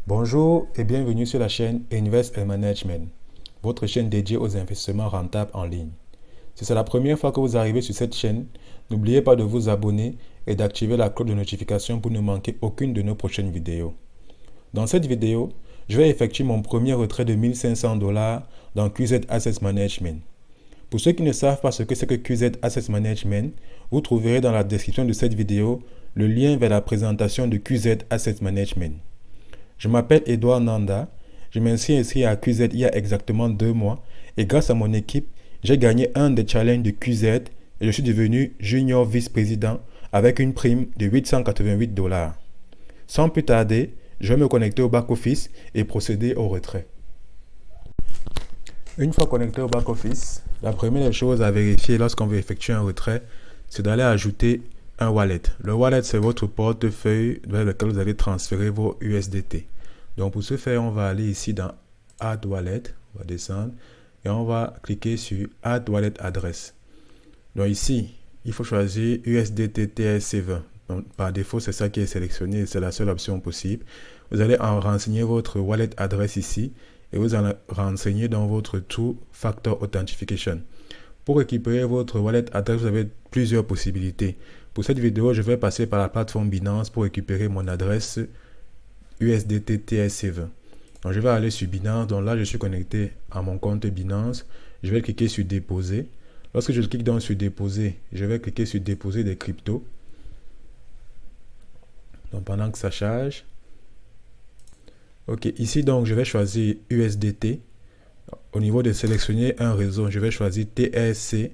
Bonjour et bienvenue sur la chaîne Invest & Management, votre chaîne dédiée aux investissements rentables en ligne. Si c'est la première fois que vous arrivez sur cette chaîne, n'oubliez pas de vous abonner et d'activer la cloche de notification pour ne manquer aucune de nos prochaines vidéos. Dans cette vidéo, je vais effectuer mon premier retrait de 1500 $ dans QZ Asset Management. Pour ceux qui ne savent pas ce que c'est que QZ Asset Management, vous trouverez dans la description de cette vidéo le lien vers la présentation de QZ Asset Management. Je m'appelle Edouard Nanda, je me suis inscrit à QZ il y a exactement 2 mois et grâce à mon équipe, j'ai gagné un des challenges de QZ et je suis devenu junior vice-président avec une prime de 888 $. Sans plus tarder, je vais me connecter au back-office et procéder au retrait. Une fois connecté au back-office, la première des choses à vérifier lorsqu'on veut effectuer un retrait, c'est d'aller ajouter un wallet. Le wallet, c'est votre portefeuille vers lequel vous allez transférer vos USDT. Donc pour ce faire, on va aller ici dans Add Wallet, on va descendre et on va cliquer sur Add Wallet Address. Donc ici, il faut choisir USDT TRC20. Donc par défaut, c'est ça qui est sélectionné, c'est la seule option possible. Vous allez en renseigner votre wallet adresse ici et vous allez renseigner dans votre Two Factor Authentication. Pour récupérer votre wallet adresse, vous avez plusieurs possibilités. Pour cette vidéo, je vais passer par la plateforme Binance pour récupérer mon adresse USDT TRC20. Donc, je vais aller sur Binance. Donc là, je suis connecté à mon compte Binance. Je vais cliquer sur Déposer. Lorsque je clique sur Déposer, je vais cliquer sur Déposer des cryptos. Donc pendant que ça charge. Ok, ici donc, je vais choisir USDT. Au niveau de sélectionner un réseau, je vais choisir TRC.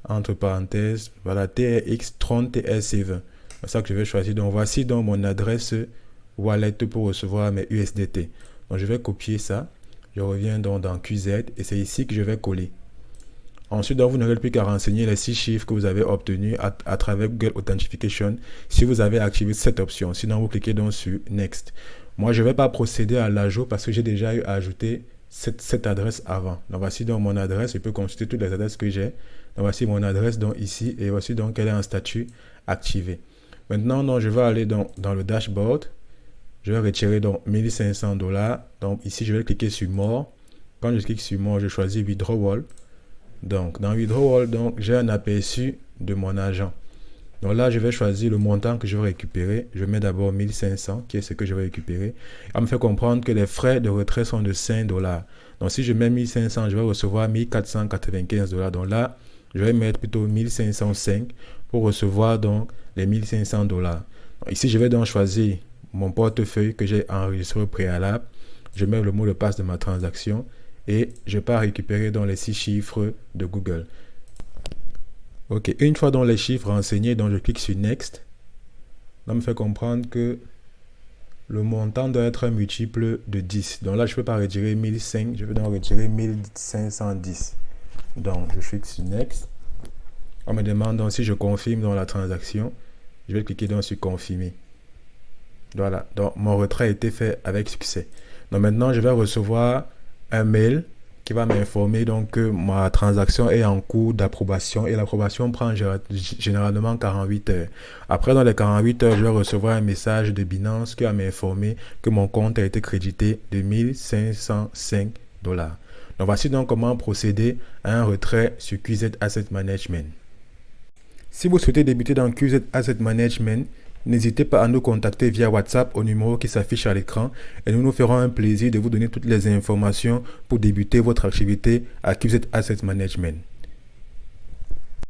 Entre parenthèses, voilà, TRX 30 TRC20. C'est ça que je vais choisir. Donc voici donc mon adresse wallet pour recevoir mes USDT. Donc je vais copier ça. Je reviens donc dans QZ et c'est ici que je vais coller. Ensuite, donc, vous n'aurez plus qu'à renseigner les 6 chiffres que vous avez obtenus à travers Google Authentication si vous avez activé cette option. Sinon, vous cliquez donc sur Next. Moi, je ne vais pas procéder à l'ajout parce que j'ai déjà eu à ajouter cette adresse avant. Donc voici donc mon adresse. Je peux consulter toutes les adresses que j'ai. Donc voici mon adresse donc ici et voici donc elle est en statut activé. Maintenant donc, je vais aller dans le dashboard. Je vais retirer donc 1500 $. Donc ici je vais cliquer sur More. Quand je clique sur More, je choisis Withdrawal. Donc dans Withdrawal, donc j'ai un aperçu de mon argent. Donc là je vais choisir le montant que je vais récupérer. Je mets d'abord 1500 qui est ce que je vais récupérer. On me fait comprendre que les frais de retrait sont de 5 $. Donc si je mets 1500, je vais recevoir 1495 $. Donc là je vais mettre plutôt 1505 pour recevoir donc les 1500 $. Donc ici, je vais donc choisir mon portefeuille que j'ai enregistré au préalable. Je mets le mot de passe de ma transaction et je pars récupérer dans les 6 chiffres de Google. Ok, une fois dans les chiffres renseignés, donc je clique sur Next. Ça me fait comprendre que le montant doit être un multiple de 10. Donc là, je ne peux pas retirer 1005, je vais donc retirer 1510. Donc, je clique sur Next. On me demande donc si je confirme dans la transaction. Je vais cliquer donc sur Confirmer. Voilà. Donc, mon retrait a été fait avec succès. Donc, maintenant, je vais recevoir un mail qui va m'informer donc que ma transaction est en cours d'approbation et l'approbation prend généralement 48 heures. Après, dans les 48 heures, je vais recevoir un message de Binance qui va m'informer que mon compte a été crédité de 1505 $. Donc voici donc comment procéder à un retrait sur QZ Asset Management. Si vous souhaitez débuter dans QZ Asset Management, n'hésitez pas à nous contacter via WhatsApp au numéro qui s'affiche à l'écran et nous nous ferons un plaisir de vous donner toutes les informations pour débuter votre activité à QZ Asset Management.